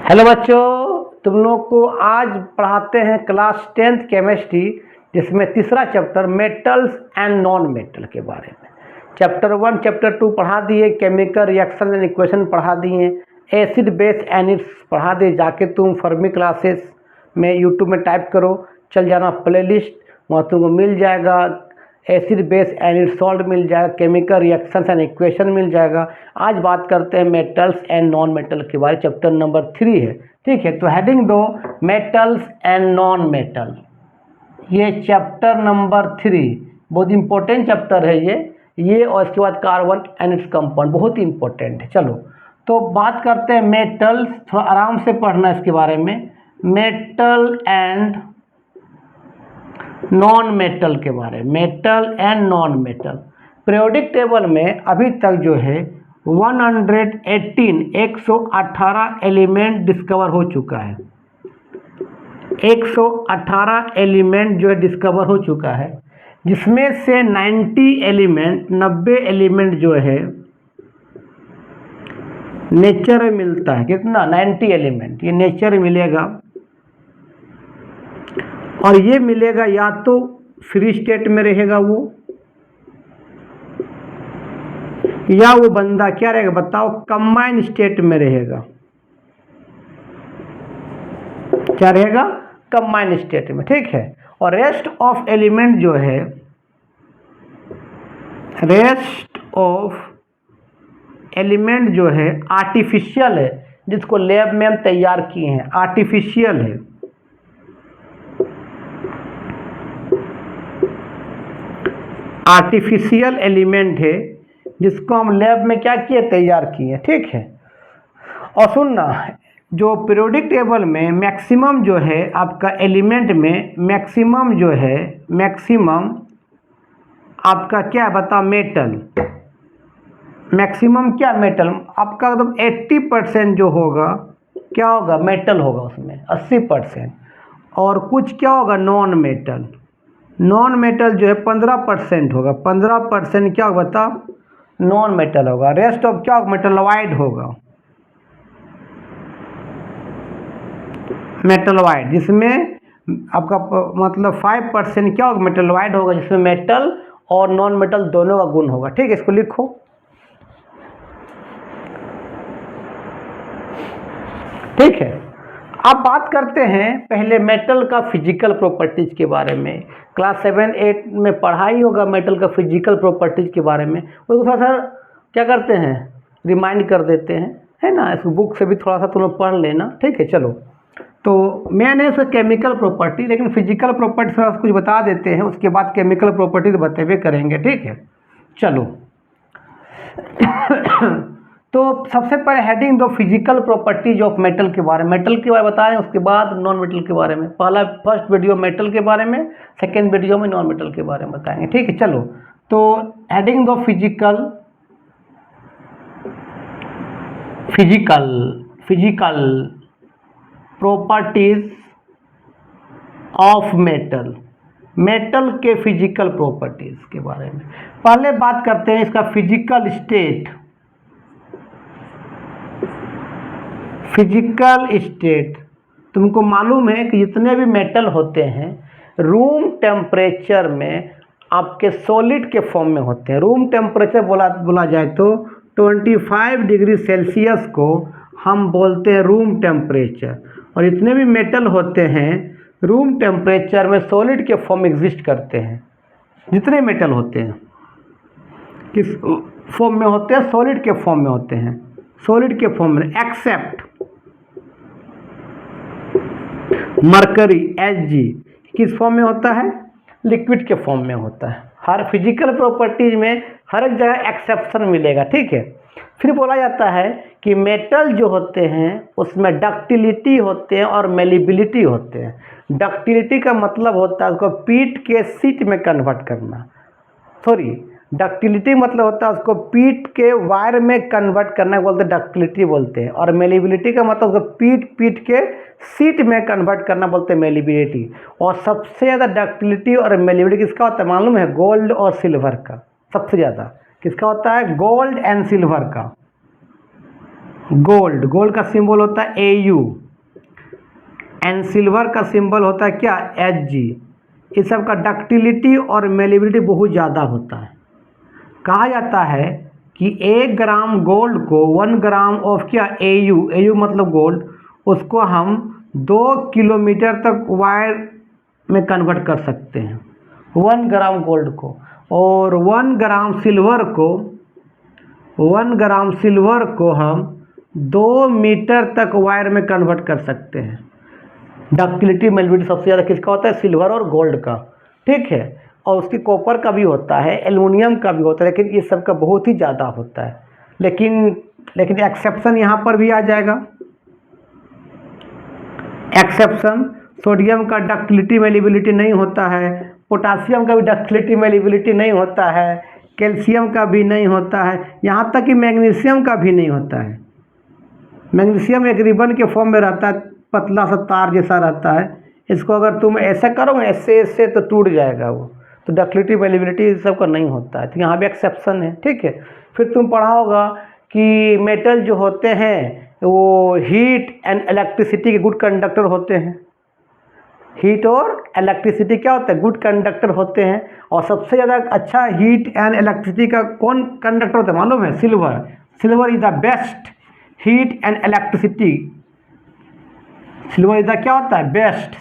Hello बच्चों, तुम लोग को आज पढ़ाते हैं क्लास 10th केमिस्ट्री, जिसमें तीसरा chapter metals and non metal के बारे में। चैप्टर 1 चैप्टर 2 पढ़ा दिए, केमिकल रिएक्शन एंड इक्वेशन पढ़ा दिए, एसिड बेस एंड इट्स पढ़ा दिए। जाके तुम फर्मी क्लासेस में यूट्यूब में टाइप करो, चल जाना प्लेलिस्ट, वहाँ तुमको मिल जाएगा। Acid base and its salt मिल जाएगा, केमिकल रिएक्शंस एंड इक्वेशन मिल जाएगा। आज बात करते हैं मेटल्स एंड नॉन मेटल के बारे में, चैप्टर नंबर 3 है। ठीक है, तो हेडिंग दो मेटल्स एंड नॉन मेटल। ये चैप्टर नंबर 3 बहुत इंपॉर्टेंट चैप्टर है ये और इसके बाद कार्बन एंड इट्स कंपाउंड बहुत ही इंपॉर्टेंट है। चलो तो बात करते हैं मेटल्स, थोड़ा आराम से पढ़ना इसके बारे में। मेटल एंड नॉन मेटल के बारे में, metal and non metal. Periodic table में अभी तक जो है 118 एलिमेंट डिस्कवर हो चुका है। 118 एलिमेंट जो है डिस्कवर हो चुका है, जिसमें से 90 एलिमेंट जो है नेचर में मिलता है। कितना? 90 एलिमेंट ये नेचर में मिलेगा, और ये मिलेगा या तो फ्री स्टेट में रहेगा वो, या वो बंदा क्या रहेगा बताओ, कंबाइन स्टेट में रहेगा। क्या रहेगा? कंबाइन स्टेट में। ठीक है, और रेस्ट ऑफ एलिमेंट जो है, रेस्ट ऑफ एलिमेंट जो है आर्टिफिशियल है, जिसको लैब में हम तैयार किए हैं, आर्टिफिशियल है। आर्टिफिशियल एलिमेंट है जिसको हम लैब में क्या किए, तैयार किए। ठीक है, और सुनना, जो पीरियोडिक टेबल में मैक्सिमम जो है आपका एलिमेंट में मैक्सिमम जो है, मैक्सिमम आपका क्या बताओ, मेटल। मैक्सिमम क्या? मेटल। आपका मतलब 80% जो होगा क्या होगा, मेटल होगा उसमें, 80%। और कुछ क्या होगा, नॉन मेटल। नॉन मेटल जो है 15% होगा। 15% क्या होगा बताओ, नॉन मेटल होगा। रेस्ट ऑफ क्या होगा, मेटलवाइड होगा। मेटलवाइड, जिसमें आपका मतलब 5% क्या होगा, मेटलवाइड होगा, जिसमें मेटल और नॉन मेटल दोनों का गुण होगा। ठीक है, इसको लिखो। ठीक है, अब बात करते हैं पहले मेटल का फिजिकल प्रॉपर्टीज के बारे में। क्लास 7-8 में पढ़ाई होगा मेटल का फिजिकल प्रॉपर्टीज के बारे में। उसको थोड़ा सा क्या करते हैं, रिमाइंड कर देते हैं, है ना। इस बुक से भी थोड़ा सा तुम लोग पढ़ लेना। ठीक है, चलो तो मैंने उसका केमिकल प्रॉपर्टी, लेकिन फिजिकल प्रॉपर्टी थोड़ा सा कुछ बता देते हैं, उसके बाद केमिकल प्रॉपर्टीज बतेबे करेंगे। ठीक है, चलो तो सबसे पहले हेडिंग दो फिजिकल प्रॉपर्टीज ऑफ मेटल के बारे में। मेटल के बारे में बताएं, उसके बाद नॉन मेटल के बारे में। फर्स्ट वीडियो मेटल के बारे में, सेकेंड वीडियो में नॉन मेटल के बारे में बताएंगे। ठीक है, चलो तो हेडिंग दो physical properties of metal. Metal के फिजिकल प्रॉपर्टीज के बारे में पहले बात करते हैं। इसका फिजिकल स्टेट, फिजिकल स्टेट तुमको मालूम है कि जितने भी मेटल होते हैं रूम टेम्परेचर में आपके सॉलिड के फॉर्म में होते हैं। रूम टेम्परेचर बोला जाए तो 25 डिग्री सेल्सियस को हम बोलते हैं रूम टेम्परेचर। और जितने भी मेटल होते हैं रूम टेम्परेचर में सॉलिड के फॉर्म एग्जिस्ट करते हैं। जितने मेटल होते हैं किस फॉर्म में होते हैं, सॉलिड के फॉर्म में होते हैं। सॉलिड के फॉर्म में एक्सेप्ट मरकरी Hg किस फॉर्म में होता है, लिक्विड के फॉर्म में होता है। हर फिजिकल प्रॉपर्टीज में हर एक जगह एक्सेप्शन मिलेगा। ठीक है, फिर बोला जाता है कि मेटल जो होते हैं उसमें डक्टिलिटी होते हैं और मेलिबिलिटी होते हैं। डक्टिलिटी का मतलब होता है उसको पीट के सीट में कन्वर्ट करना। डक्टिलिटी मतलब होता है उसको पीट के वायर में कन्वर्ट करना, बोलते हैं डक्टिलिटी बोलते हैं। और मेलिबिलिटी का मतलब उसको पीट के सीट में कन्वर्ट करना, बोलते हैं मेलिबिलिटी। और सबसे ज़्यादा डक्टिलिटी और मेलिबिलिटी किसका होता है मालूम है, गोल्ड और सिल्वर का। सबसे ज़्यादा किसका होता है, गोल्ड एंड सिल्वर का। गोल्ड का सिंबल होता है AU, एंड सिल्वर का सिंबल होता है क्या, Hg। इस सब का डक्टिलिटी और मेलेबिलिटी बहुत ज़्यादा होता है। कहा जाता है कि 1 ग्राम गोल्ड को 1 ग्राम ऑफ क्या, Au मतलब गोल्ड, उसको हम 2 किलोमीटर तक वायर में कन्वर्ट कर सकते हैं 1 ग्राम गोल्ड को, और 1 ग्राम सिल्वर को हम 2 मीटर तक वायर में कन्वर्ट कर सकते हैं। डक्टिलिटी मेलेबिलिटी सबसे ज़्यादा किसका होता है, सिल्वर और गोल्ड का, ठीक है। और उसकी कॉपर का भी होता है, एल्युमिनियम का भी होता है, लेकिन ये सब का बहुत ही ज़्यादा होता है। लेकिन एक्सेप्शन यहाँ पर भी आ जाएगा। एक्सेप्शन, सोडियम का डक्टिलिटी मेलेबिलिटी नहीं होता है, पोटासियम का भी डक्टिलिटी मेलेबिलिटी नहीं होता है, कैल्शियम का भी नहीं होता है, यहाँ तक कि मैग्नीशियम का भी नहीं होता है। मैग्नीशियम एक रिबन के फॉर्म में रहता है, पतला सा तार जैसा रहता है। इसको अगर तुम ऐसे करोगे ऐसे तो टूट जाएगा वो। तो डक्टिलिटी मेलेबिलिटी इस सब का नहीं होता है, तो यहाँ भी एक्सेप्शन है, ठीक है। फिर तुम पढ़ा होगा कि मेटल जो होते हैं वो हीट एंड इलेक्ट्रिसिटी के गुड कंडक्टर होते हैं। हीट और इलेक्ट्रिसिटी क्या होता है, गुड कंडक्टर होते हैं। और सबसे ज़्यादा अच्छा हीट एंड इलेक्ट्रिसिटी का कौन कंडक्टर होता है मालूम है, silver. Silver is the best heat and electricity. Silver is the क्या होता है, बेस्ट।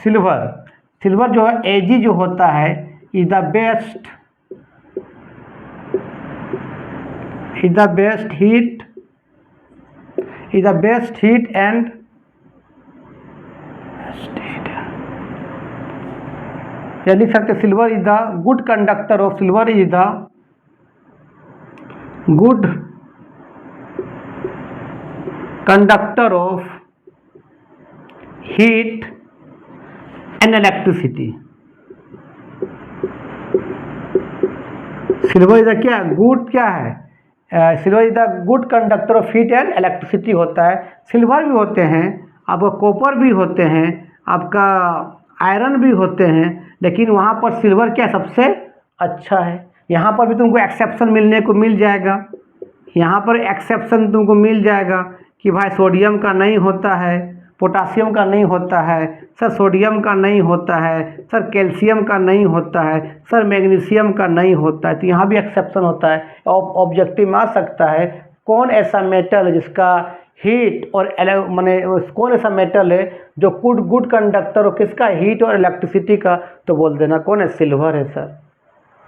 सिल्वर जो है Ag जो होता है is the best heat and या लिख सकते silver is the good conductor of heat and electricity. Silver is the क्या, गुड क्या है, silver is the good conductor of heat and electricity होता है। सिल्वर भी होते हैं, आपका कॉपर भी होते हैं, आपका आयरन भी होते हैं, लेकिन वहाँ पर सिल्वर क्या सबसे अच्छा है। यहाँ पर भी तुमको एक्सेप्शन मिलने को मिल जाएगा, यहाँ पर एक्सेप्शन तुमको मिल जाएगा कि भाई सोडियम का नहीं होता है, पोटासियम का नहीं होता है, सर सोडियम का नहीं होता है, सर कैल्शियम का नहीं होता है, सर मैग्नीशियम का नहीं होता है। तो यहाँ भी एक्सेप्शन होता है। ऑब्जेक्टिव में आ सकता है कौन ऐसा मेटल है जिसका हीट और माने कौन ऐसा मेटल है जो गुड कंडक्टर हो किसका, हीट और इलेक्ट्रिसिटी का, तो बोल देना कौन है, सिल्वर है सर।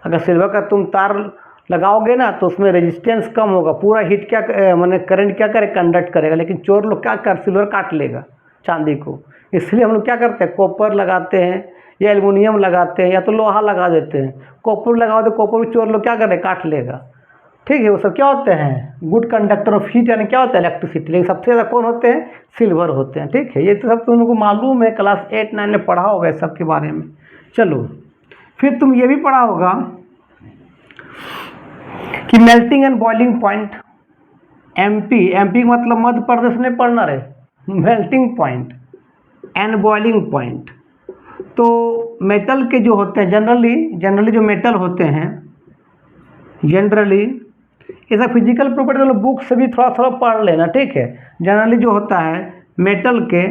अगर सिल्वर का तुम तार लगाओगे ना तो उसमें रेजिस्टेंस कम होगा, पूरा हीट क्या माने करंट क्या करे, कंडक्ट करेगा, लेकिन चोर लोग क्या कर, सिल्वर काट लेगा चांदी को। इसलिए हम लोग क्या करते हैं, कॉपर लगाते हैं या एल्युमिनियम लगाते हैं या तो लोहा लगा देते हैं। कॉपर लगाओ तो कॉपर भी चोर लोग क्या करे, काट लेगा, ठीक है। वो सब क्या होते हैं, गुड कंडक्टर ऑफ हीट, यानी क्या होता है, इलेक्ट्रिसिटी। लेकिन सबसे ज़्यादा कौन होते हैं, सिल्वर होते हैं, ठीक है। ये तो सब तुम लोगों को मालूम है, क्लास 8-9 में पढ़ा होगा इस सब के बारे में। चलो फिर तुम ये भी पढ़ा होगा कि melting and boiling point, MP मतलब मध्य प्रदेश में पढ़ना रहे, melting point and boiling point. तो मेटल के जो होते हैं जनरली जो मेटल होते हैं, जनरली ऐसा फिजिकल प्रॉपर्टी वाले बुक से भी थोड़ा पढ़ लेना, ठीक है। जनरली जो होता है मेटल के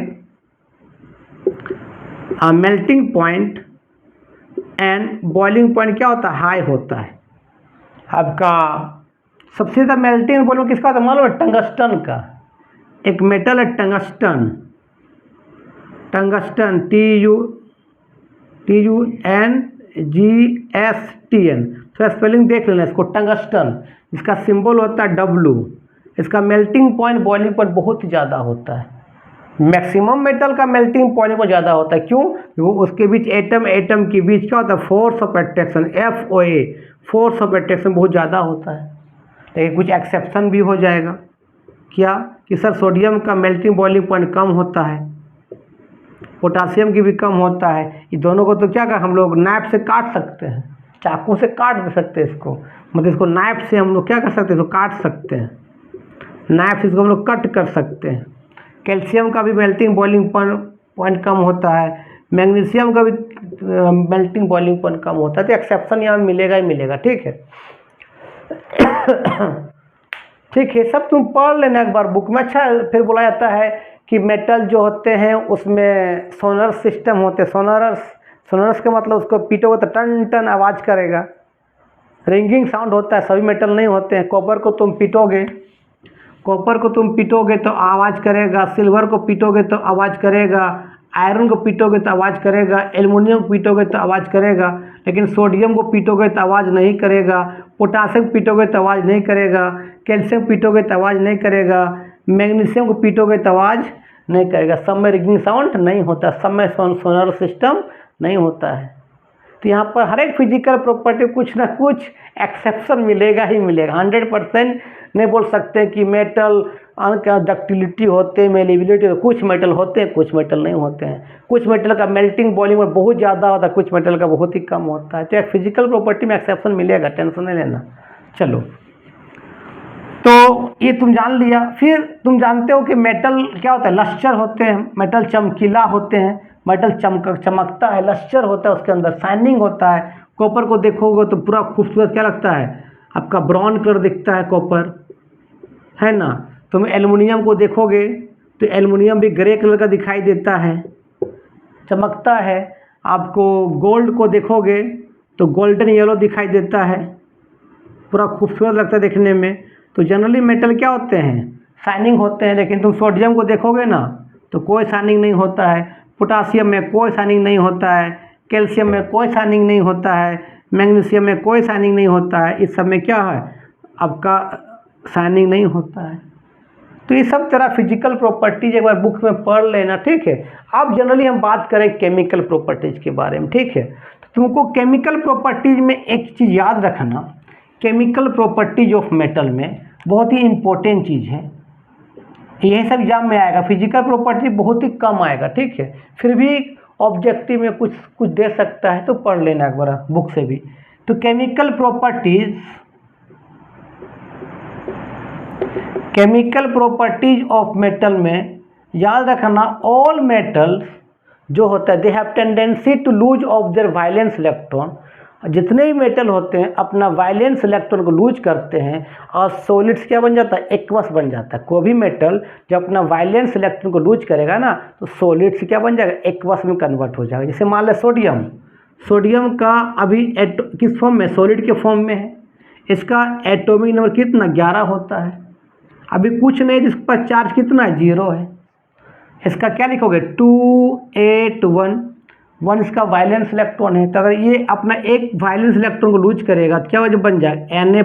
melting point and boiling point क्या होता है, हाई होता है। आपका सबसे ज़्यादा मेल्टिंग एंड बॉइलिंग किसका होता है मालूम है, टंगस्टन का। एक मेटल है टंगस्टन TUNGSTN, थोड़ा स्पेलिंग देख लेना इसको, टंगस्टन। इसका सिंबल होता है W। इसका मेल्टिंग पॉइंट बॉइलिंग पॉइंट बहुत ज़्यादा होता है। मैक्सिमम मेटल का मेल्टिंग पॉइंट को ज़्यादा होता है, क्यों, वो उसके बीच एटम के बीच क्या होता है, force of attraction, FOA, force of attraction बहुत ज़्यादा होता है। लेकिन कुछ एक्सेप्शन भी हो जाएगा, क्या कि सर सोडियम का मेल्टिंग बॉइलिंग पॉइंट कम होता है, पोटासियम की भी कम होता है। ये दोनों को तो क्या कर, हम लोग नाइफ से काट सकते हैं, चाकू से काट दे सकते हैं इसको, मतलब इसको नाइफ से हम लोग क्या कर सकते हैं, इसको काट सकते हैं, नाइफ से इसको हम लोग कट कर सकते हैं। कैल्शियम का भी मेल्टिंग बॉइलिंग पॉइंट कम होता है, मैग्नीशियम का भी मेल्टिंग बॉइलिंग पॉइंट कम होता है। तो एक्सेप्शन यहाँ मिलेगा ही मिलेगा, ठीक है। ठीक है, सब तुम पढ़ लेना एक बार बुक में। अच्छा फिर बोला जाता है कि मेटल जो होते हैं उसमें सोनर सिस्टम होते हैं। सोनरस का मतलब उसको पीटोगे तो टन टन आवाज़ करेगा, रिंगिंग साउंड होता है। सभी मेटल नहीं होते हैं। कॉपर को तुम पीटोगे तो आवाज़ करेगा, सिल्वर को पीटोगे तो आवाज़ करेगा, आयरन को पीटोगे तो आवाज़ करेगा, एल्युमिनियम को पीटोगे तो आवाज़ करेगा। लेकिन सोडियम को पीटोगे तो आवाज़ नहीं करेगा, पोटासियम को पीटोगे तो आवाज़ नहीं करेगा, कैल्शियम पीटोगे तो आवाज़ नहीं करेगा, मैग्नीशियम को पीटोगे तो आवाज़ नहीं करेगा। सब में रिंगिंग साउंड नहीं होता, सब में सोनर सिस्टम नहीं होता है। तो यहाँ पर हर एक फिजिकल प्रॉपर्टी कुछ ना कुछ एक्सेप्शन मिलेगा ही मिलेगा। 100% नहीं बोल सकते कि मेटल का डक्टिलिटी होते हैं, मेलेबिलिटी होते, कुछ मेटल होते हैं, कुछ मेटल नहीं होते हैं। कुछ मेटल का मेल्टिंग बॉइलिंग बहुत ज़्यादा होता है, कुछ मेटल का बहुत ही कम होता है। तो एक फिजिकल प्रॉपर्टी में एक्सेप्शन मिलेगा, टेंशन नहीं लेना। चलो, तो ये तुम जान लिया। फिर तुम जानते हो कि मेटल क्या होता है, लस्टर होते हैं, मेटल चमकीला होते हैं, मेटल चमकता है, लस्टर होता है, उसके अंदर शाइनिंग होता है। कॉपर को देखोगे तो पूरा खूबसूरत क्या लगता है, आपका ब्राउन कलर दिखता है कॉपर, है ना। तुम एल्युमिनियम को देखोगे तो एल्युमिनियम भी ग्रे कलर का दिखाई देता है, चमकता है। आपको गोल्ड को देखोगे तो गोल्डन येलो दिखाई देता है, पूरा खूबसूरत लगता है देखने में। तो जनरली मेटल क्या होते हैं, शाइनिंग होते हैं। लेकिन तुम सोडियम को देखोगे ना तो कोई शाइनिंग नहीं होता है, पोटासियम में कोई शाइनिंग नहीं होता है, कैल्शियम में कोई शाइनिंग नहीं होता है, मैग्नीशियम में कोई शाइनिंग नहीं होता है। इस सब में क्या है, आपका शाइनिंग नहीं होता है। तो ये सब तरह फिजिकल प्रॉपर्टीज एक बार बुक में पढ़ लेना, ठीक है। अब जनरली हम बात करें केमिकल प्रॉपर्टीज के बारे में, ठीक है। तो तुमको केमिकल प्रॉपर्टीज में एक चीज़ याद रखना, केमिकल प्रॉपर्टीज ऑफ मेटल में बहुत ही इम्पोर्टेंट चीज़ है। यही सब एग्जाम में आएगा, फिजिकल प्रॉपर्टी बहुत ही कम आएगा, ठीक है। फिर भी ऑब्जेक्टिव में कुछ कुछ दे सकता है, तो पढ़ लेना एक बार बुक से भी। तो केमिकल प्रॉपर्टीज ऑफ मेटल में याद रखना, ऑल मेटल्स जो होता है they have tendency to lose of their valence electron. जितने भी मेटल होते हैं अपना वायलेंस इलेक्ट्रॉन को लूज करते हैं और सॉलिड्स क्या बन जाता है, एक्वस बन जाता है। कोई भी मेटल जब अपना वायलेंस इलेक्ट्रॉन को लूज करेगा ना तो सॉलिड्स क्या बन जाएगा, एक्वस में कन्वर्ट हो जाएगा। जैसे मान लें सोडियम का अभी किस फॉर्म में, सॉलिड के फॉर्म में है। इसका एटॉमिक नंबर कितना, 11 होता है। अभी कुछ नहीं, जिस पर चार्ज कितना है, 0 है। इसका क्या लिखोगे, 281 इसका वायलेंस इलेक्ट्रॉन है। तो अगर ये अपना एक वायलेंस इलेक्ट्रॉन को लूज करेगा तो क्या वजह बन जाएगा, Na+।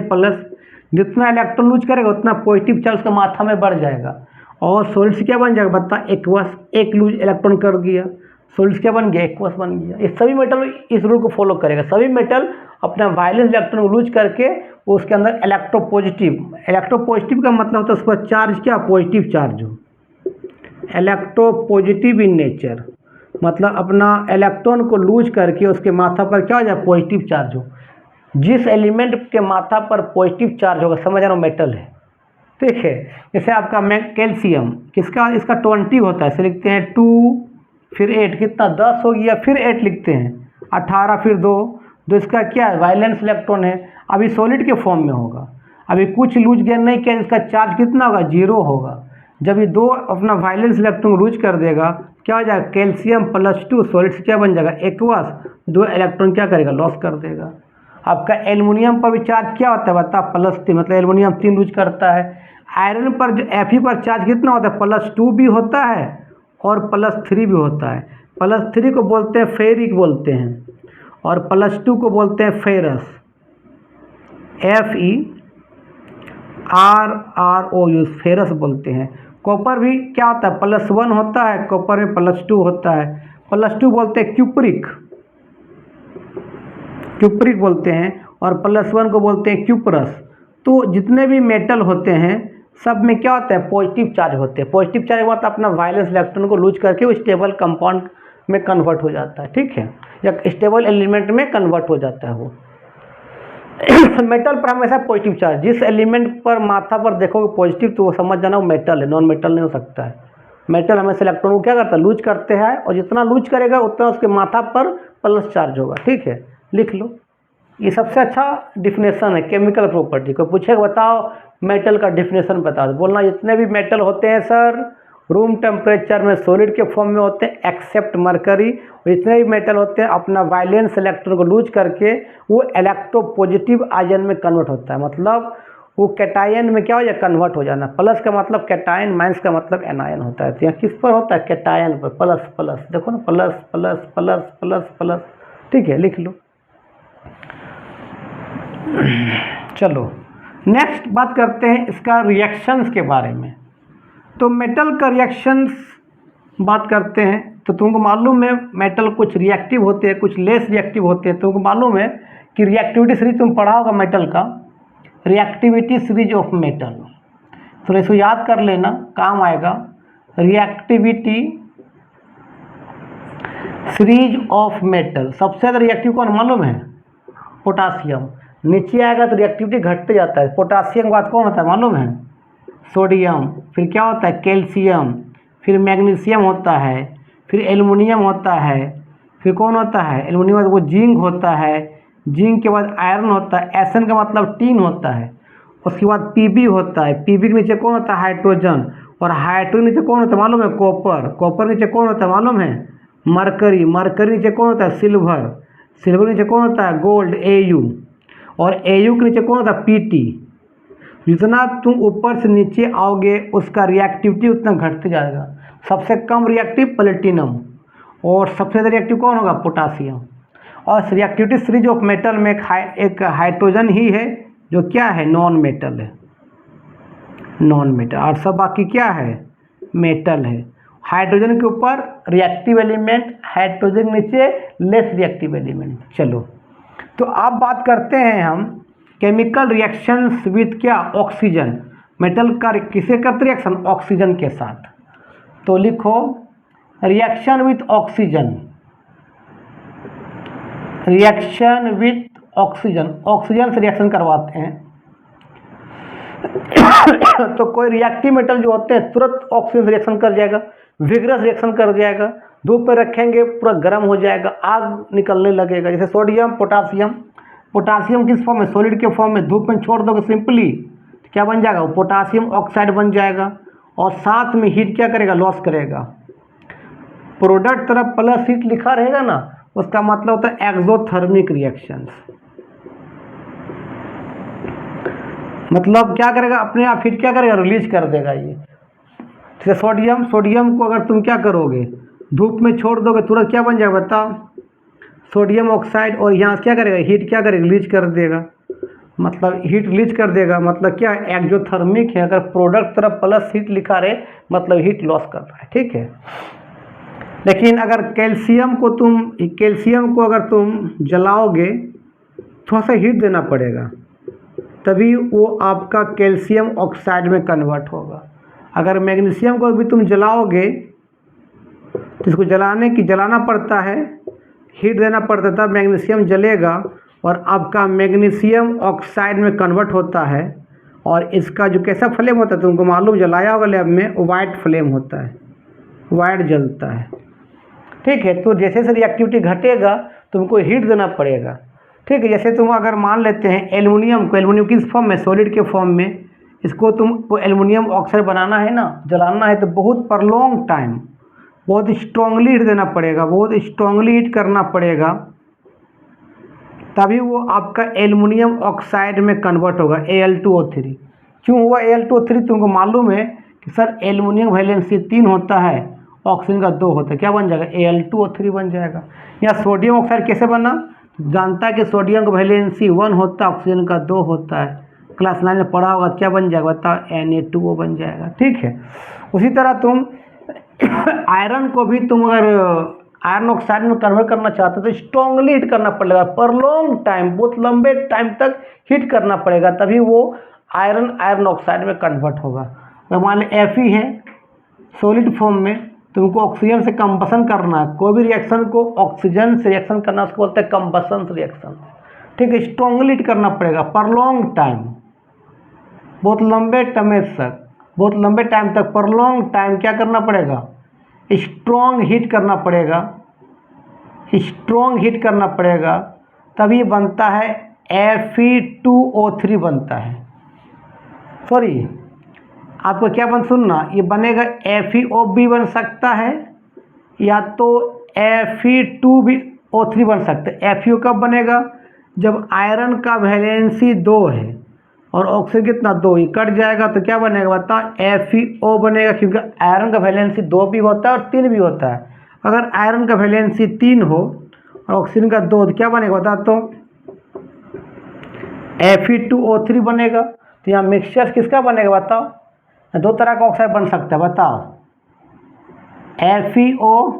जितना इलेक्ट्रॉन लूज करेगा उतना पॉजिटिव चार्ज उसका माथा में बढ़ जाएगा। और सोलिड्स क्या बन जाएगा, बता, एक्वस। एक लूज इलेक्ट्रॉन कर दिया, सोलिड्स क्या बन गया, एक्वस बन गया। ये सभी मेटल इस रूल को फॉलो करेगा। सभी मेटल अपना वायलेंस इलेक्ट्रॉन को लूज करके उसके अंदर इलेक्ट्रोपॉजिटिव का मतलब होता है उस पर चार्ज क्या, पॉजिटिव चार्ज हो। इलेक्ट्रोपॉजिटिव इन नेचर मतलब अपना इलेक्ट्रॉन को लूज करके उसके माथा पर क्या हो जाए, पॉजिटिव चार्ज हो। जिस एलिमेंट के माथा पर पॉजिटिव चार्ज होगा समझ रहा हूँ मेटल है, ठीक है। जैसे आपका कैल्शियम किसका, इसका 20 होता है, इसे लिखते हैं 2 फिर 8 कितना 10 हो गया, फिर 8 लिखते हैं 18 फिर 2 इसका क्या है, वायलेंस इलेक्ट्रॉन है। अभी सॉलिड के फॉर्म में होगा, अभी कुछ लूज गेन नहीं किया, इसका चार्ज कितना होगा, 0 होगा। जब ये 2 अपना वायलेंस इलेक्ट्रॉन लूज कर देगा क्या हो जाएगा, कैल्शियम +2 सॉलिड से क्या बन जाएगा, एक्वस। 2 इलेक्ट्रॉन क्या करेगा, लॉस कर देगा। आपका एल्युमिनियम पर भी चार्ज क्या होता है बता, +3 मतलब एल्युमिनियम 3 लूज करता है। आयरन पर जो Fe पर चार्ज कितना होता है, +2 भी होता है और +3 भी होता है। +3 को बोलते हैं फेरिक बोलते हैं और +2 को बोलते हैं फेरस, FeRRO फेरस बोलते हैं। कॉपर भी क्या होता है, +1 होता है, कॉपर में +2 होता है। +2 बोलते हैं क्यूपरिक बोलते हैं और +1 को बोलते हैं क्यूपरस। तो जितने भी मेटल होते हैं सब में क्या होता है, पॉजिटिव चार्ज होते हैं। पॉजिटिव चार्ज मतलब अपना वायलेंस इलेक्ट्रॉन को लूज करके वो स्टेबल कंपाउंड में कन्वर्ट हो जाता है, ठीक है, या स्टेबल एलिमेंट में कन्वर्ट हो जाता है वो। मेटल पर हमेशा पॉजिटिव चार्ज, जिस एलिमेंट पर माथा पर देखोगे पॉजिटिव तो वो समझ जाना वो मेटल है, नॉन मेटल नहीं हो सकता है। मेटल हमेशा इलेक्ट्रॉन को क्या करता है, लूज करते हैं और जितना लूज करेगा उतना उसके माथा पर प्लस चार्ज होगा, ठीक है, लिख लो। ये सबसे अच्छा डिफिनेशन है केमिकल प्रॉपर्टी। को पूछेगा बताओ मेटल का डिफिनेशन बता दो, बोलना जितने भी मेटल होते हैं सर रूम टेम्परेचर में सॉलिड के फॉर्म में होते हैं एक्सेप्ट मरकरी। जितने भी मेटल होते हैं अपना वैलेंस इलेक्ट्रॉन को लूज करके वो इलेक्ट्रोपॉजिटिव आयन में कन्वर्ट होता है, मतलब वो कैटायन में क्या हो जाए, कन्वर्ट हो जाना। प्लस का मतलब कैटायन, माइनस का मतलब एनायन होता है। तो यहाँ किस पर होता है, कैटायन पर। प्लस प्लस देखो ना, plus plus plus plus plus, ठीक है, लिख लो। चलो नेक्स्ट बात करते हैं इसका रिएक्शंस के बारे में। तो मेटल का रिएक्शंस बात करते हैं तो तुमको मालूम है मेटल कुछ रिएक्टिव होते हैं, कुछ लेस रिएक्टिव होते हैं। तुमको मालूम है कि रिएक्टिविटी सीरीज तुम पढ़ा होगा मेटल का, रिएक्टिविटी सीरीज ऑफ मेटल। तो इसको याद कर लेना, काम आएगा। रिएक्टिविटी सीरीज ऑफ मेटल, सबसे ज़्यादा रिएक्टिव कौन मालूम है, पोटासियम। नीचे आएगा तो रिएक्टिविटी घटते जाता है। पोटासियम के बाद कौन होता है मालूम है, सोडियम। फिर क्या होता है, कैल्शियम। फिर मैग्नीशियम होता है। फिर एल्युमिनियम होता है। फिर कौन होता है, एल्युमिनियम बाद वो जिंक होता है। जिंक के बाद आयरन होता है। एसएन का मतलब टीन होता है। उसके बाद पीबी होता है। पीबी के नीचे कौन होता है, हाइड्रोजन। और हाइड्रोजन नीचे कौन होता है मालूम है, कॉपर। कॉपर नीचे कौन होता है मालूम है, मरकरी। मरकरी नीचे कौन होता है, सिल्वर। सिल्वर नीचे कौन होता है, गोल्ड, एयू। और एयू के नीचे कौन होता है, पीटी। जितना तुम ऊपर से नीचे आओगे उसका रिएक्टिविटी उतना घटते जाएगा। सबसे कम रिएक्टिव प्लेटिनम और सबसे ज़्यादा रिएक्टिव कौन होगा, पोटासियम। और रिएक्टिविटी सीरीज ऑफ मेटल में एक हाइड्रोजन ही है जो क्या है, नॉन मेटल है, नॉन मेटल। और सब बाकी क्या है, मेटल है। हाइड्रोजन के ऊपर रिएक्टिव एलिमेंट, हाइड्रोजन के नीचे लेस रिएक्टिव एलिमेंट। चलो तो अब बात करते हैं हम केमिकल रिएक्शंस विथ क्या, ऑक्सीजन। मेटल का किसे करते रिएक्शन, ऑक्सीजन के साथ। तो लिखो reaction with oxygen, reaction with oxygen, oxygen से रिएक्शन करवाते हैं। तो कोई रिएक्टिव मेटल जो होते हैं तुरंत ऑक्सीजन से रिएक्शन कर जाएगा, विग्रस रिएक्शन कर जाएगा। धूप पर रखेंगे पूरा गर्म हो जाएगा, आग निकलने लगेगा। जैसे सोडियम, पोटासियम। पोटासियम किस फॉर्म में, सॉलिड के फॉर्म में। धूप में छोड़ दोगे सिंपली तो क्या बन जाएगा, वो पोटासियम ऑक्साइड बन जाएगा। और साथ में हीट क्या करेगा, लॉस करेगा। प्रोडक्ट तरफ प्लस हीट लिखा रहेगा ना, उसका मतलब होता है एक्सोथर्मिक रिएक्शंस। मतलब क्या करेगा, अपने आप हीट क्या करेगा, रिलीज कर देगा ये। जैसे सोडियम, सोडियम को अगर तुम क्या करोगे, धूप में छोड़ दोगे तुरंत क्या बन जाएगा बताओ, सोडियम ऑक्साइड। और यहाँ क्या करेगा, हीट क्या करेगा, रिलीज कर देगा। मतलब हीट रिलीज कर देगा मतलब क्या, एक्सोथर्मिक है। अगर प्रोडक्ट तरफ प्लस हीट लिखा रहे मतलब हीट लॉस कर रहा है, ठीक है। लेकिन अगर कैल्शियम को अगर तुम जलाओगे थोड़ा सा हीट देना पड़ेगा, तभी वो आपका कैल्शियम ऑक्साइड में कन्वर्ट होगा। अगर मैग्नीशियम को भी तुम जलाओगे तो इसको जलाना पड़ता है, हीट देना पड़ता है, तब मैग्नीशियम जलेगा और आपका मैग्नीशियम ऑक्साइड में कन्वर्ट होता है। और इसका जो कैसा फ्लेम होता है तुमको मालूम, जलाया होगा लैब में, वाइट फ्लेम होता है, वाइट जलता है, ठीक है। तो जैसे जैसे रिएक्टिविटी घटेगा तुमको हीट देना पड़ेगा, ठीक है। जैसे तुम अगर मान लेते हैं एल्युमिनियम को, एल्युमिनियम किस फॉर्म में, सॉलिड के फॉर्म में। इसको तुमको एल्युमिनियम ऑक्साइड बनाना है ना, जलाना है, तो बहुत पर लॉन्ग टाइम बहुत स्ट्रांगली हीट देना पड़ेगा, बहुत स्ट्रांगली हीट करना पड़ेगा, तभी वो आपका एल्युमिनियम ऑक्साइड में कन्वर्ट होगा, Al2O3। क्यों हुआ Al2O3, तुमको मालूम है कि सर एल्युमिनियम वैलेंसी 3 होता है, ऑक्सीजन का 2 होता है, क्या बन जाएगा, Al2O3 बन जाएगा। या सोडियम ऑक्साइड कैसे बना, जानता है कि सोडियम का वैलेंसी 1 होता है, ऑक्सीजन का 2 होता है, क्लास 9 में पढ़ा होगा, क्या बन जाएगा बताओ, Na2O बन जाएगा, ठीक है। उसी तरह तुम आयरन को भी तुम अगर आयरन ऑक्साइड में कन्वर्ट करना चाहते हो तो स्ट्रांगली हीट करना पड़ेगा, पर लॉन्ग टाइम, बहुत लंबे टाइम तक हीट करना पड़ेगा, तभी वो आयरन ऑक्साइड में कन्वर्ट होगा। अगर मान ली Fe है सॉलिड फॉर्म में, तुमको ऑक्सीजन से कंबसन करना है, कोई भी रिएक्शन को ऑक्सीजन से रिएक्शन करना उसको बोलते हैं कंबसन रिएक्शन, ठीक है। स्ट्रांगली हीट करना पड़ेगा पर लॉन्ग टाइम, बहुत लंबे टाइम तक पर लॉन्ग टाइम क्या करना पड़ेगा, स्ट्रॉन्ग हीट करना पड़ेगा, स्ट्रॉन्ग हीट करना पड़ेगा, तभी बनता है Fe2O3 बनता है। सॉरी, आपको क्या बन सुनना, ये बनेगा FeO भी बन सकता है या तो Fe2O3 बन सकता है। FeO कब बनेगा, जब आयरन का वैलेंसी 2 है और ऑक्सीजन कितना 2, ये कट जाएगा तो क्या बनेगा बता, FeO बनेगा, क्योंकि आयरन का वैलेंसी 2 भी होता है और 3 भी होता है। अगर आयरन का वैलेंसी 3 हो और ऑक्सीजन का 2 तो क्या बनेगा बता, तो Fe2O3 बनेगा। तो यहाँ मिक्सचर किसका बनेगा बताओ, दो तरह का ऑक्साइड बन सकता है, बताओ, FeO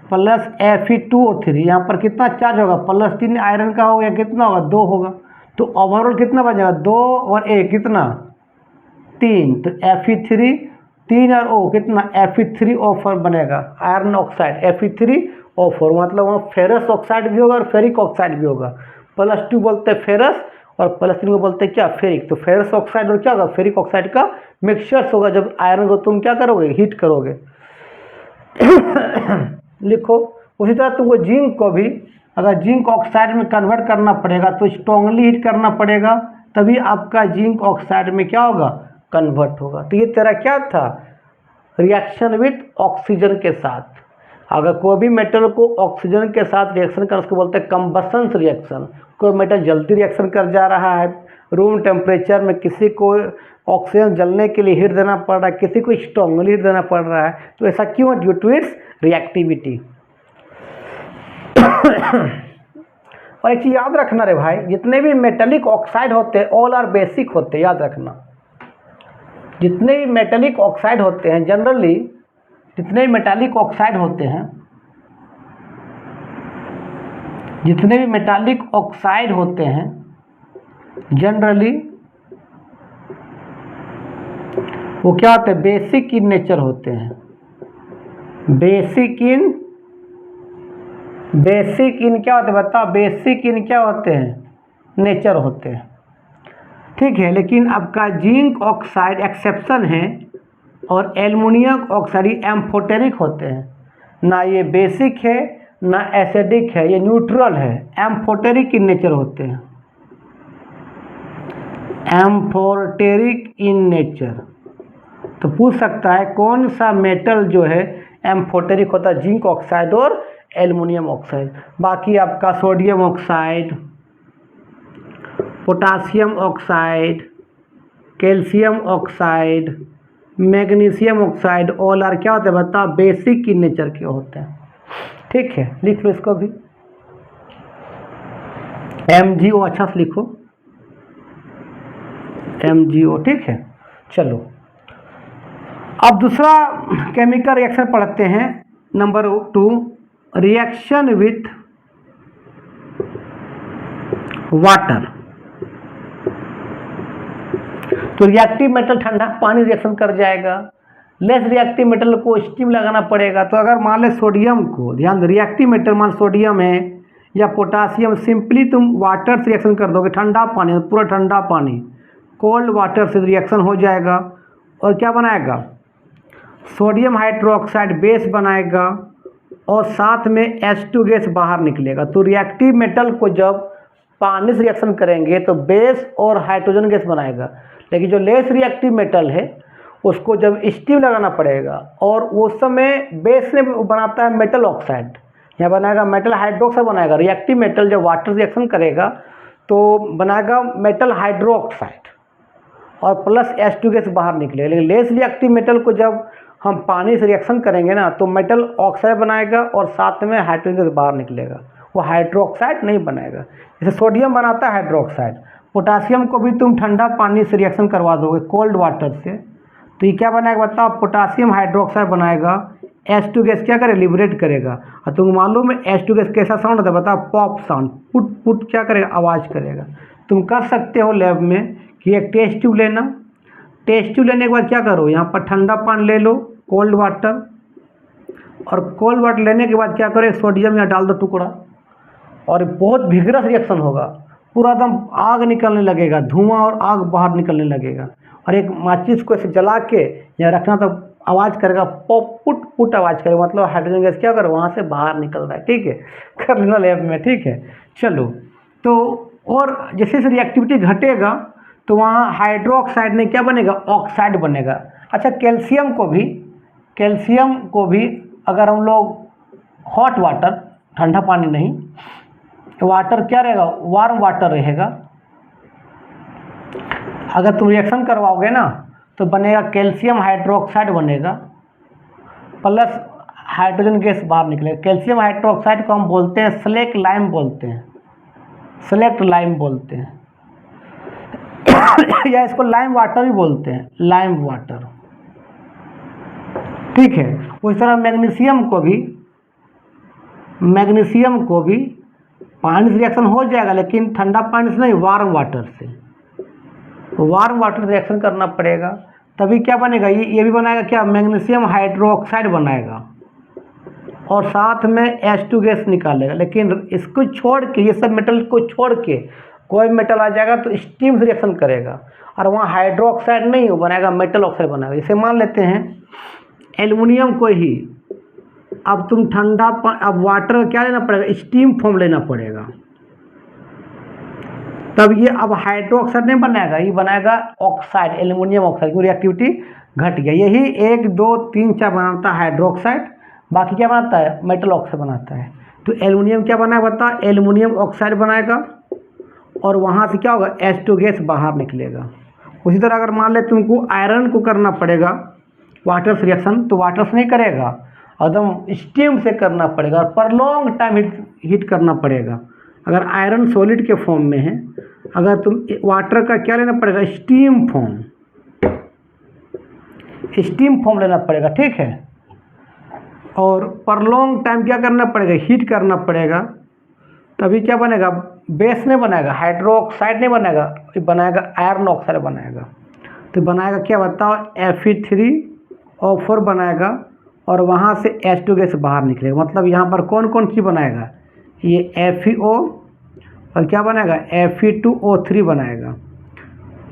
प्लस Fe2O3। यहाँ पर कितना चार्ज होगा, +3 आयरन का होगा, कितना होगा 2 होगा, तो ओवरऑल कितना बनेगा 2 और 1 कितना 3, तो Fe3 3 और O कितना Fe3O4 बनेगा, आयरन ऑक्साइड Fe3O4। मतलब वहाँ फेरस ऑक्साइड भी होगा और फेरिक ऑक्साइड भी होगा। +2 बोलते हैं फेरस और +3 को बोलते हैं क्या, फेरिक। तो फेरस ऑक्साइड और क्या होगा, फेरिक ऑक्साइड का मिक्सचर्स होगा जब आयरन को तुम क्या करोगे, हीट करोगे। लिखो। उसी तरह तुमको जिंक को भी अगर जिंक ऑक्साइड में कन्वर्ट करना पड़ेगा तो स्ट्रांगली हीट करना पड़ेगा, तभी आपका जिंक ऑक्साइड में क्या होगा, कन्वर्ट होगा। तो ये तेरा क्या था, रिएक्शन विथ ऑक्सीजन के साथ। अगर कोई भी मेटल को ऑक्सीजन के साथ रिएक्शन कर, उसको बोलते हैं कंबसन रिएक्शन। कोई मेटल जल्दी रिएक्शन कर जा रहा है रूम टेम्परेचर में, किसी को ऑक्सीजन जलने के लिए हीट देना पड़ रहा है, किसी को स्ट्रांगली हीट देना पड़ रहा है, तो ऐसा क्यों, ड्यू टू इट्स रिएक्टिविटी। और एक चीज याद रखना रे भाई, जितने भी मेटेलिक ऑक्साइड होते हैं ऑल आर बेसिक होते हैं, याद रखना। जितने भी मेटेलिक ऑक्साइड होते हैं जनरली, जितने भी मेटालिक ऑक्साइड होते हैं, जितने भी मेटालिक ऑक्साइड होते हैं जनरली वो क्या होते हैं, बेसिक इन नेचर होते हैं। बेसिक इन क्या होते हैं बता, बेसिक इन क्या होते हैं, नेचर होते हैं, ठीक है। लेकिन आपका जिंक ऑक्साइड एक्सेप्शन है और एल्युमिनियम ऑक्साइड एम्फोटेरिक होते हैं। ना ये बेसिक है ना एसिडिक है, ये न्यूट्रल है, एम्फोटेरिक इन नेचर होते हैं, एम्फोटेरिक इन नेचर। तो पूछ सकता है कौन सा मेटल जो है एम्फोटेरिक होता है, जिंक ऑक्साइड और एल्युमिनियम ऑक्साइड। बाकी आपका sodium oxide, potassium oxide, calcium oxide, magnesium oxide all are क्या होते हैं बता, बेसिक इन नेचर के होते हैं, ठीक है। लिख लो इसको भी, MgO अच्छा से लिखो, MgO, ठीक है। चलो अब दूसरा केमिकल रिएक्शन पढ़ते हैं, नंबर 2, रिएक्शन विथ वाटर। तो रिएक्टिव मेटल ठंडा पानी रिएक्शन कर जाएगा, लेस रिएक्टिव मेटल को स्टीम लगाना पड़ेगा। तो अगर मान ले सोडियम को, ध्यान, रिएक्टिव मेटल मान सोडियम है या पोटासियम, सिंपली तुम वाटर से रिएक्शन कर दोगे, ठंडा पानी, पूरा ठंडा पानी, कोल्ड वाटर से रिएक्शन हो जाएगा और क्या बनाएगा, सोडियम हाइड्रोक्साइड बेस बनाएगा और साथ में H2 गैस बाहर निकलेगा। तो रिएक्टिव मेटल को जब पानी से रिएक्शन करेंगे तो बेस और हाइड्रोजन गैस बनाएगा, लेकिन जो लेस रिएक्टिव मेटल है उसको जब स्टीम लगाना पड़ेगा और उस समय बेस ने बनाता है मेटल ऑक्साइड, यहाँ बनाएगा मेटल हाइड्रोक्साइड बनाएगा। रिएक्टिव मेटल जब वाटर रिएक्शन करेगा तो बनाएगा मेटल हाइड्रोक्साइड और प्लस H2 गैस बाहर निकलेगा। लेकिन लेस रिएक्टिव मेटल को जब हम पानी से रिएक्शन करेंगे ना तो मेटल ऑक्साइड बनाएगा और साथ में हाइड्रोजन गैस बाहर निकलेगा, वो हाइड्रोक्साइड नहीं बनाएगा। जैसे सोडियम बनाता है हाइड्रोक्साइड, पोटासियम को भी तुम ठंडा पानी से रिएक्शन करवा दोगे कोल्ड वाटर से, तो ये क्या बनाएगा बताओ, पोटासियम हाइड्रोक्साइड बनाएगा, H2 गैस क्या करे, लिबरेट करेगा। और तुमको मालूम है H2 गैस कैसा साउंड होता है बताओ, पॉप साउंड, पुट पुट क्या करेगा, आवाज़ करेगा। तुम कर सकते हो लैब में कि एक टेस्ट ट्यूब लेना, टेस्ट ट्यूब लेने के बाद क्या करो, यहाँ पर ठंडा पानी ले लो, कोल्ड वाटर, और कोल्ड वाटर लेने के बाद क्या करो, एक सोडियम यहाँ डाल दो टुकड़ा, और बहुत विगरस रिएक्शन होगा, पूरा एकदम आग निकलने लगेगा, धुआं और आग बाहर निकलने लगेगा। और एक माचिस को ऐसे जला के यहाँ रखना तो आवाज़ करेगा, पॉप पुट पुट आवाज़ करेगा, मतलब हाइड्रोजन गैस क्या करो वहाँ से बाहर निकल रहा है, ठीक है। कर लेना लैब में, ठीक है। चलो तो और जैसे जैसे रिएक्टिविटी घटेगा तो वहाँ हाइड्रोक्साइड ने क्या बनेगा, ऑक्साइड बनेगा। अच्छा, कैल्शियम को भी अगर हम लोग हॉट वाटर, ठंडा पानी नहीं, वाटर क्या रहेगा, वार्म वाटर रहेगा, अगर तुम रिएक्शन करवाओगे ना तो बनेगा कैल्शियम हाइड्रोक्साइड बनेगा, प्लस हाइड्रोजन गैस बाहर निकलेगा। कैल्शियम हाइड्रोक्साइड को हम बोलते हैं स्लेक्ट लाइम बोलते हैं, स्लेक्ट लाइम बोलते हैं या इसको लाइम वाटर भी बोलते हैं, लाइम वाटर, ठीक है। उस तरह मैग्नीशियम को भी पानी से रिएक्शन हो जाएगा, लेकिन ठंडा पानी से नहीं, वार्म वाटर से, वार्म वाटर रिएक्शन करना पड़ेगा, तभी क्या बनेगा, ये भी बनाएगा क्या, मैग्नीशियम हाइड्रोक्साइड बनाएगा और साथ में H2 गैस निकालेगा। लेकिन इसको छोड़ के, ये सब मेटल को छोड़ के कोई मेटल आ जाएगा तो स्टीम से रिएक्शन करेगा, और वहाँ हाइड्रोक्साइड नहीं हो बनाएगा, मेटल ऑक्साइड बनाएगा। जैसे मान लेते हैं एल्युमिनियम को ही, अब तुम अब वाटर क्या लेना पड़ेगा, स्टीम फॉर्म लेना पड़ेगा, तब ये अब हाइड्रोक्साइड नहीं बनाएगा, ये बनाएगा ऑक्साइड, एल्युमिनियम ऑक्साइड, क्योंकि रिएक्टिविटी घट गया। यही 1 2 3 4 बनाता है हाइड्रोक्साइड, बाकी क्या बनाता है, मेटल ऑक्साइड बनाता है। तो एल्युमिनियम क्या बनाएगा बता, एल्युमिनियम ऑक्साइड बनाएगा और वहाँ से क्या होगा, H2 गैस बाहर निकलेगा। उसी तरह अगर मान ले तुमको आयरन को करना पड़ेगा वाटर से रिएक्शन, तो वाटर से नहीं करेगा, एकदम स्टीम से करना पड़ेगा और पर लॉन्ग टाइम हीट करना पड़ेगा। अगर आयरन सॉलिड के फॉर्म में है, अगर तुम वाटर का क्या लेना पड़ेगा, स्टीम फॉर्म लेना पड़ेगा, ठीक है। और पर लॉन्ग टाइम क्या करना पड़ेगा, हीट करना पड़ेगा, तभी क्या बनेगा, बेस नहीं बनाएगा, हाइड्रोक्साइड नहीं बनाएगा, ये बनाएगा आयरन ऑक्साइड बनाएगा। तो बनाएगा क्या बताओ, Fe3O4 बनाएगा और वहाँ से H2 गैस बाहर निकलेगा। मतलब यहाँ पर कौन कौन चीज़ बनाएगा, ये FeO और क्या बनाएगा, Fe2O3 बनाएगा,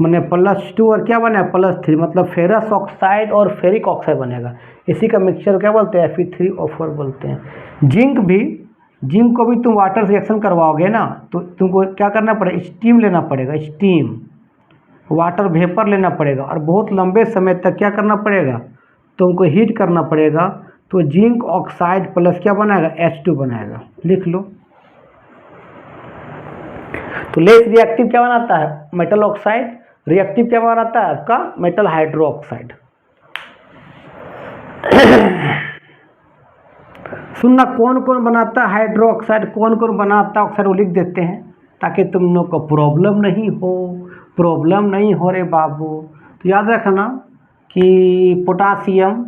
मैंने +2 और क्या बनाएगा +3, मतलब फेरस ऑक्साइड और फेरिक ऑक्साइड बनेगा। इसी का मिक्सचर क्या बोलते हैं, Fe3O4 बोलते हैं। जिंक को भी तुम वाटर से रिएक्शन करवाओगे ना, तो तुमको क्या करना पड़ेगा, स्टीम लेना पड़ेगा, स्टीम वाटर वेपर लेना पड़ेगा, और बहुत लंबे समय तक क्या करना पड़ेगा, तुमको हीट करना पड़ेगा। तो जिंक ऑक्साइड प्लस क्या बनाएगा, H2 बनाएगा, लिख लो। तो लेस रिएक्टिव क्या बनाता है, मेटल ऑक्साइड, रिएक्टिव क्या बनाता है आपका, मेटल हाइड्रो ऑक्साइड। सुनना, कौन कौन बनाता है हाइड्रो ऑक्साइड, कौन कौन बनाता है ऑक्साइड, वो लिख देते हैं ताकि तुम लोग को प्रॉब्लम नहीं हो रे बाबू। तो याद रखना कि पोटासियम,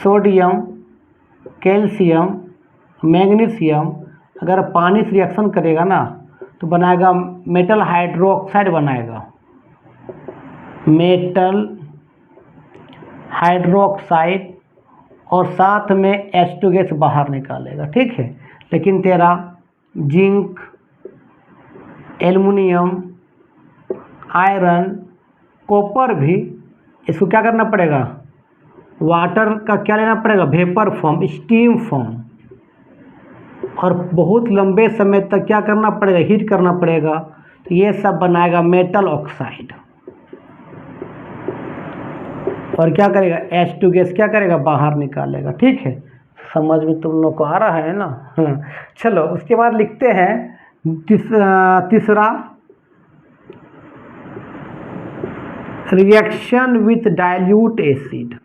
सोडियम, कैल्शियम, मैग्नीशियम अगर पानी से रिएक्शन करेगा ना तो बनाएगा मेटल हाइड्रो ऑक्साइड बनाएगा, मेटल हाइड्रोक्साइड, और साथ में H2 गैस बाहर निकालेगा, ठीक है। लेकिन तेरा जिंक, एल्युमिनियम, आयरन, कॉपर भी, इसको क्या करना पड़ेगा, वाटर का क्या लेना पड़ेगा, वेपर फॉर्म, स्टीम फॉर्म, और बहुत लंबे समय तक क्या करना पड़ेगा, हीट करना पड़ेगा। तो ये सब बनाएगा मेटल ऑक्साइड, और क्या करेगा, H2 गैस क्या करेगा, बाहर निकालेगा, ठीक है। समझ में तुम लोग को आ रहा है ना। चलो उसके बाद लिखते हैं तीसरा, reaction with dilute acid.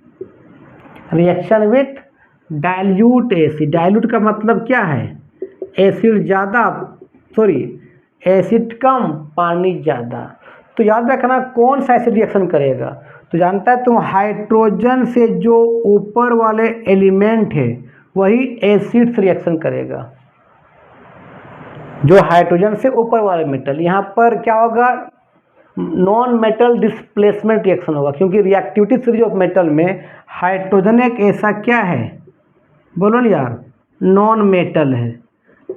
Reaction with dilute acid, dilute का मतलब क्या है, एसिड ज़्यादा, एसिड कम पानी ज़्यादा। तो याद रखना कौन सा एसिड रिएक्शन करेगा, तो जानता है तुम, हाइड्रोजन से जो ऊपर वाले एलिमेंट है वही एसिड से रिएक्शन करेगा, जो हाइड्रोजन से ऊपर वाले मेटल। यहाँ पर क्या होगा, नॉन मेटल डिस्प्लेसमेंट रिएक्शन होगा, क्योंकि रिएक्टिविटी सीरीज ऑफ मेटल में हाइड्रोजन एक ऐसा क्या है, बोलो ना यार, नॉन मेटल है।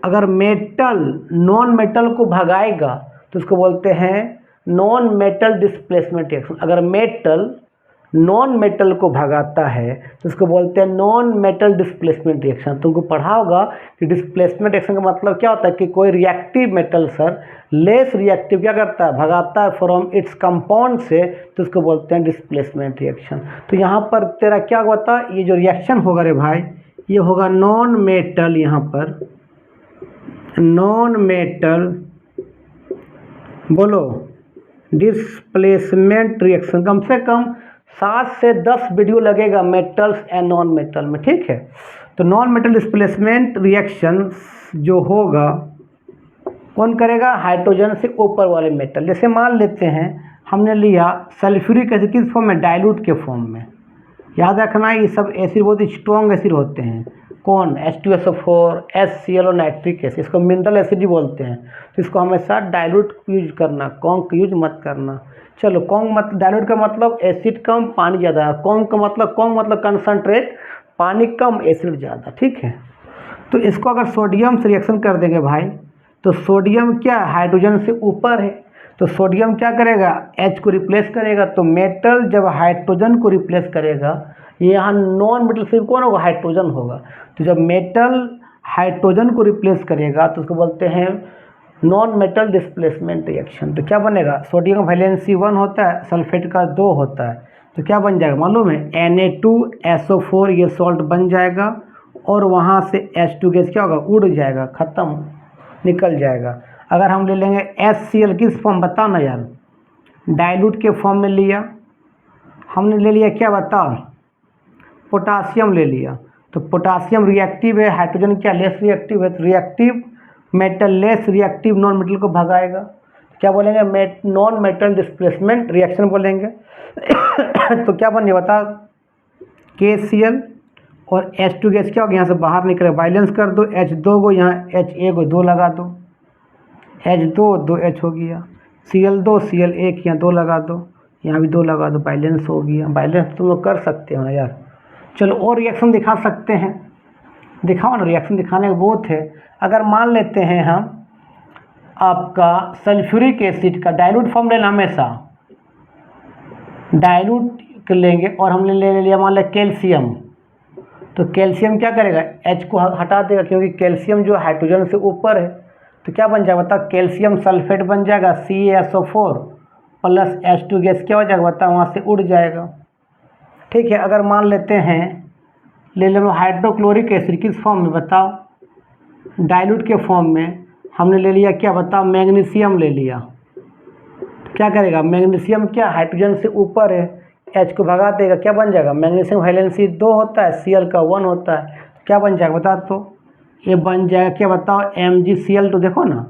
अगर मेटल नॉन मेटल को भगाएगा तो उसको बोलते हैं नॉन मेटल डिस्प्लेसमेंट रिएक्शन। अगर मेटल नॉन मेटल को भगाता है तो उसको बोलते हैं नॉन मेटल डिस्प्लेसमेंट रिएक्शन। तुमको पढ़ा होगा कि डिस्प्लेसमेंट रिएक्शन का मतलब क्या होता है कि कोई reactive metal sir less reactive क्या करता है, भगाता है फ्रॉम इट्स कंपाउंड से, तो उसको बोलते हैं डिस्प्लेसमेंट रिएक्शन। तो यहाँ पर तेरा क्या होता है, ये जो रिएक्शन होगा रे भाई ये होगा नॉन मेटल, यहाँ पर नॉन मेटल बोलो डिस्प्लेसमेंट रिएक्शन। कम से कम 7 से 10 वीडियो लगेगा मेटल्स एंड नॉन मेटल में, ठीक है। तो नॉन मेटल डिस्प्लेसमेंट रिएक्शन जो होगा कौन करेगा, हाइड्रोजन से ऊपर वाले मेटल। जैसे मान लेते हैं हमने लिया सल्फ्यूरिक एसिड किस फॉर्म में, डाइल्यूट के फॉर्म में। याद रखना ये सब एसिड बहुत स्ट्रॉन्ग एसिड होते हैं, कौन, H2SO4, HCl और नाइट्रिक एसिड, इसको मिनरल एसिड ही बोलते हैं। तो इसको हमेशा डाइल्यूट यूज करना, कॉन्क यूज मत करना। चलो कॉन्क मतलब डाइल्यूट का मतलब एसिड कम पानी ज़्यादा, कॉन्क का मतलब कॉन्क मतलब कंसनट्रेट, पानी कम एसिड ज़्यादा, ठीक है। तो इसको अगर सोडियम से रिएक्शन कर देंगे भाई तो सोडियम क्या हाइड्रोजन से ऊपर है, तो सोडियम क्या करेगा, H को रिप्लेस करेगा। तो मेटल जब हाइड्रोजन को रिप्लेस करेगा, यहाँ नॉन मेटल सिर्फ कौन होगा, हाइड्रोजन होगा। तो जब मेटल हाइड्रोजन को रिप्लेस करेगा तो उसको बोलते हैं नॉन मेटल डिस्प्लेसमेंट रिएक्शन। तो क्या बनेगा, सोडियम का वैलेंसी 1 होता है, सल्फेट का 2 होता है, तो क्या बन जाएगा मालूम है, Na2SO4 ये सॉल्ट बन जाएगा और वहाँ से H2 गैस क्या होगा, उड़ जाएगा, ख़त्म, निकल जाएगा। अगर हम ले लेंगे HCl किस फॉर्म, बताओ ना यार, डाइल्यूट के फॉर्म में लिया हमने, ले लिया क्या बताओ, पोटासियम ले लिया। तो पोटासियम रिएक्टिव है, हाइड्रोजन क्या लेस रिएक्टिव है, तो reactive metal less reactive non metal को भगाएगा। क्या बोलेंगे, नॉन मेटल डिस्प्लेसमेंट रिएक्शन बोलेंगे। तो क्या बन बता, KCl और H2 गैस क्या होगा, यहाँ से बाहर निकले, बैलेंस कर दो, H2 को यहाँ Ha को 2 लगा दो, H2 2H हो गया, Cl2 Cl1 यहाँ 2 लगा दो, यहाँ भी 2 लगा दो, बैलेंस हो गया। बैलेंस तुम लोग कर सकते हो ना यार। चलो और रिएक्शन दिखा सकते हैं, दिखाओ ना, रिएक्शन दिखाने का बहुत है। अगर मान लेते हैं हम आपका सल्फ्यूरिक एसिड का डाइल्यूट फॉर्म लेना, हमेशा डाइल्यूट लेंगे और हमने ले लिया मान लिया कैल्शियम, तो कैल्शियम क्या करेगा, H को हटा देगा क्योंकि कैल्शियम जो हाइड्रोजन से ऊपर है। तो क्या बन जाएगा बता, कैल्शियम सल्फेट बन जाएगा CaSO4 प्लस H2 गैस क्या हो जाएगा बता, वहाँ से उड़ जाएगा, ठीक है। अगर मान लेते हैं ले लो हाइड्रोक्लोरिक एसिड किस फॉर्म में बताओ, डाइल्यूट के फॉर्म में हमने ले लिया क्या बताओ, मैग्नीशियम ले लिया। तो क्या करेगा, मैग्नीशियम क्या हाइड्रोजन से ऊपर है, H को भगा देगा, क्या बन जाएगा, मैग्नीशियम वैलेंसी 2 होता है, Cl का 1 होता है, क्या बन जाएगा बता, तो ये बन जाएगा क्या बताओ, MgCl। तो देखो ना,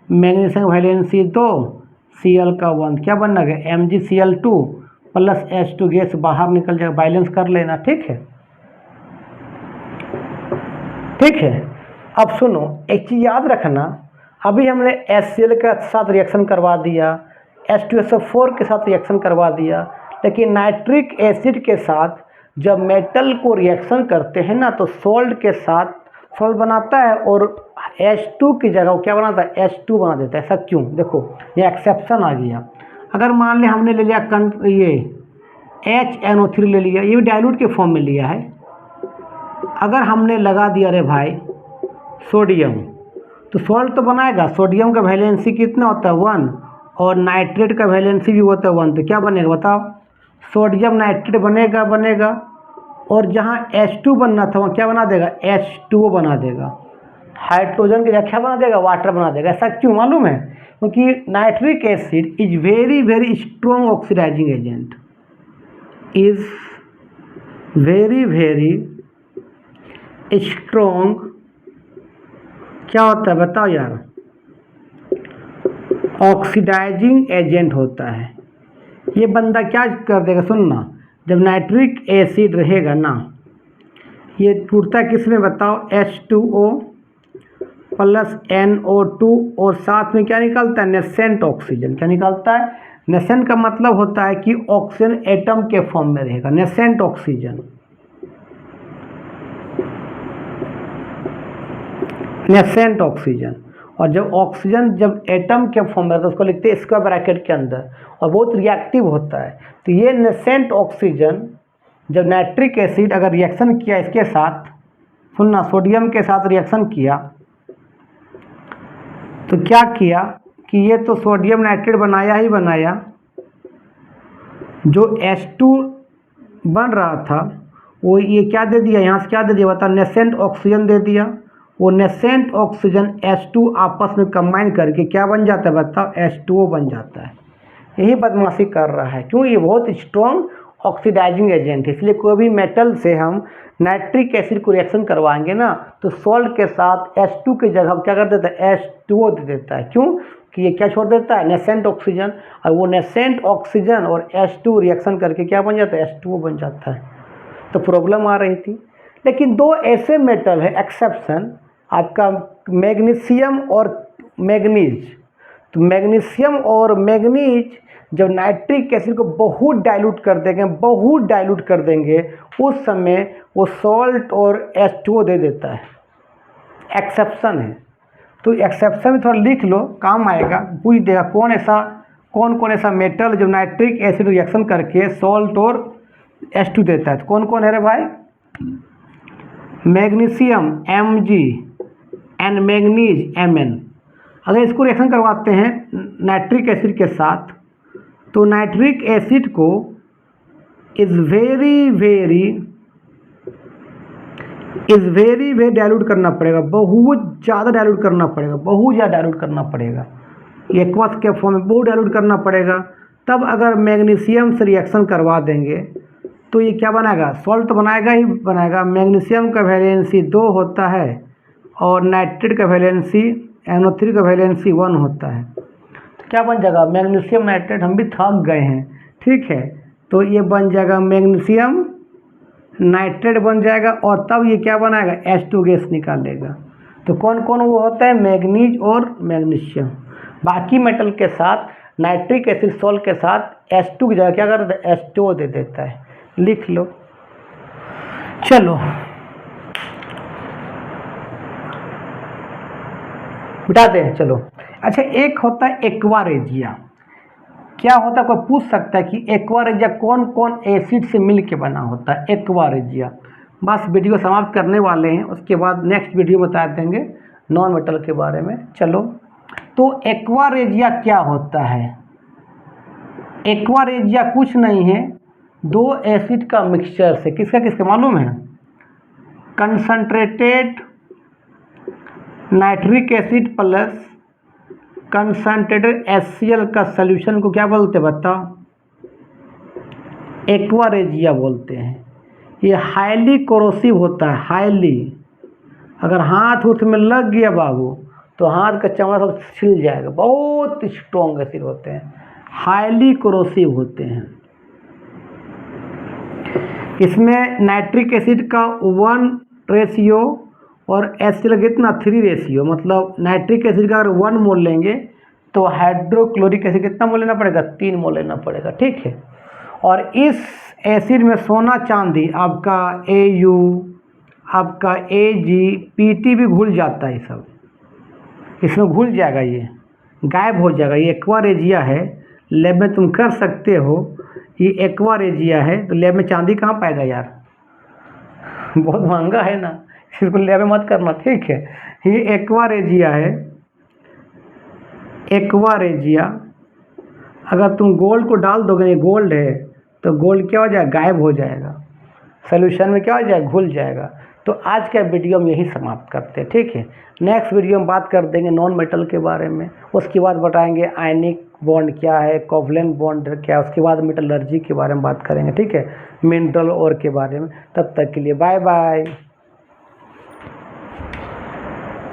मैग्नीशियम वैलेंसी 2 Cl का 1, क्या बनना है, MgCl2 प्लस H2 गैस बाहर निकल जाएगा, बैलेंस कर लेना, ठीक है, ठीक है। अब सुनो एक चीज़ याद रखना, अभी हमने HCl के साथ रिएक्शन करवा दिया, H2SO4 के साथ रिएक्शन करवा दिया, लेकिन नाइट्रिक एसिड के साथ जब मेटल को रिएक्शन करते हैं ना तो सॉल्ट के साथ सॉल्ट बनाता है और H2 की जगह क्या बनाता है, H2 बना देता है। ऐसा क्यों, देखो ये एक्सेप्शन आ गया। अगर मान लिया हमने ले लिया ये HNO3 ले लिया, ये भी डाइल्यूट के फॉर्म में लिया है। अगर हमने लगा दिया रे भाई सोडियम, तो सॉल्ट तो बनाएगा, सोडियम का वैलेंसी कितना होता है 1 और नाइट्रेट का वैलेंसी भी होता है 1, तो क्या बनेगा बताओ, सोडियम नाइट्रेट बनेगा और जहाँ H2 बनना था वहाँ क्या बना देगा, H2O बना देगा, हाइड्रोजन की जगह क्या बना देगा, वाटर बना देगा। ऐसा क्यों मालूम है, क्योंकि nitric acid is very strong oxidising agent, is very strong, क्या होता है बताओ यार, ऑक्सीडाइजिंग एजेंट होता है। ये बंदा क्या कर देगा, सुनना, जब नाइट्रिक एसिड रहेगा ना, ये टूटता है किस में बताओ, H2O प्लस NO2 और साथ में क्या निकलता है, नेसेंट ऑक्सीजन। क्या निकलता है, नेसेंट का मतलब होता है कि ऑक्सीजन एटम के फॉर्म में रहेगा, नेसेंट ऑक्सीजन, नेसेंट ऑक्सीजन। और जब ऑक्सीजन जब एटम के फॉर्म में रहता है उसको लिखते हैं स्क्वायर ब्रैकेट के अंदर, और बहुत रिएक्टिव होता है। तो ये नेसेंट ऑक्सीजन जब नाइट्रिक एसिड अगर रिएक्शन किया इसके साथ, सुनना, सोडियम के साथ रिएक्शन किया तो क्या किया कि ये तो सोडियम नाइट्रेट बनाया ही बनाया, जो H2 बन रहा था वो ये क्या दे दिया, यहाँ से क्या दे दिया बता, नेसेंट ऑक्सीजन दे दिया। वो नेसेंट ऑक्सीजन H2 आपस में कंबाइन करके क्या बन जाता है बताओ, H2O बन जाता है। यही बदमाशी कर रहा है, क्यों, ये बहुत स्ट्रॉन्ग ऑक्सीडाइजिंग एजेंट है। इसलिए कोई भी मेटल से हम नाइट्रिक एसिड को रिएक्शन करवाएंगे ना तो सॉल्ट के साथ H2 की जगह क्या कर देता है, H2O दे देता है। क्यों कि ये क्या छोड़ देता है, नेसेंट ऑक्सीजन, और वो नेसेंट ऑक्सीजन और H2 रिएक्शन करके क्या बन जाता है, H2O बन जाता है। तो प्रॉब्लम आ रही थी। लेकिन दो ऐसे मेटल है एक्सेप्शन, आपका मैग्नीशियम और मैग्नीज। तो मैग्नीशियम और मैग्नीज जब नाइट्रिक एसिड को बहुत डाइल्यूट कर देंगे उस समय वो सॉल्ट और H2O दे देता है। एक्सेप्शन है, तो एक्सेप्शन में थोड़ा लिख लो, काम आएगा, पूछ देगा कौन कौन ऐसा मेटल जब नाइट्रिक एसिड रिएक्शन करके सॉल्ट और H2 देता है। तो कौन कौन है रे भाई, magnesium Mg and manganese Mn। अगर इसको रिएक्शन करवाते हैं नाइट्रिक एसिड के साथ तो नाइट्रिक एसिड को इज़ वेरी डाइल्यूट करना पड़ेगा, बहुत ज़्यादा डाइल्यूट करना पड़ेगा, एक्वस के फॉर्म में बहुत डाइल्यूट करना पड़ेगा। तब अगर मैग्नीशियम से रिएक्शन करवा देंगे तो ये क्या बनाएगा, सॉल्ट तो बनाएगा ही बनाएगा। मैग्नीशियम का वैलेंसी 2 होता है और नाइट्रेट का वैलेंसी NO3 का वैलेंसी 1 होता है। तो क्या बन जाएगा, मैग्नीशियम नाइट्रेट। हम भी थक गए हैं, ठीक है, तो ये बन जाएगा मैग्नीशियम नाइट्रेट बन जाएगा, और तब ये क्या बनाएगा, H2 गैस निकालेगा। तो कौन कौन वो होता है, मैग्नीज और मैग्नीशियम। बाकी मेटल के साथ नाइट्रिक एसिड सॉल्ट के साथ H2 की जगह क्या करता है, H2O दे देता है। लिख लो, चलो बिठा दें, चलो। अच्छा, एक होता है एक्वा रेजिया। क्या होता है, कोई पूछ सकता है कि एक्वा रेजिया कौन कौन एसिड से मिल के बना होता है, एक्वा रेजिया। बस वीडियो समाप्त करने वाले हैं, उसके बाद नेक्स्ट वीडियो बता देंगे नॉन मेटल के बारे में। चलो, तो एक्वा रेजिया क्या होता है, एक्वा रेजिया कुछ नहीं है, दो एसिड का मिक्सचर से, किसका मालूम है, concentrated nitric acid plus concentrated HCl का सॉल्यूशन को क्या बोलते हैं बताओ, एक्वा रेजिया बोलते हैं। ये हाईली कोरोसिव होता है, हाईली, अगर हाथ उथ में लग गया बाबू तो हाथ का चमड़ा सब छिल जाएगा। बहुत स्ट्रॉन्ग एसिड होते हैं, हाईली कोरोसिव होते हैं। इसमें नाइट्रिक एसिड का 1 रेशियो और HCl कितना 3 रेशियो, मतलब नाइट्रिक एसिड का अगर 1 मोल लेंगे तो हाइड्रोक्लोरिक एसिड कितना मोल लेना पड़ेगा, 3 मोल लेना पड़ेगा, ठीक है। और इस एसिड में सोना चांदी आपका Au आपका Ag Pt भी घुल जाता है, सब इसमें घुल जाएगा, ये गायब हो जाएगा। ये एक्वा रेजिया है, लैब में तुम कर सकते हो, ये एक्वा रेजिया है। तो लैब में चांदी कहाँ पाएगा यार, बहुत महंगा है ना, इसको लैब में मत करना, ठीक है। ये एक्वा रेजिया है, एक्वा रेजिया। अगर तुम गोल्ड को डाल दोगे, ये गोल्ड है, तो गोल्ड क्या हो जाएगा, गायब हो जाएगा, सोल्यूशन में क्या हो जाएगा, घुल जाएगा। तो आज का वीडियो हम यही समाप्त करते हैं, ठीक है। नेक्स्ट वीडियो में बात कर देंगे नॉन मेटल के बारे में, उसके बाद बताएंगे आयनिक बॉन्ड क्या है, कोवलेंट बॉन्ड क्या है, उसके बाद मेटलर्जी के बारे में बात करेंगे, ठीक है, मिनरल और के बारे में। तब तक के लिए बाय बाय।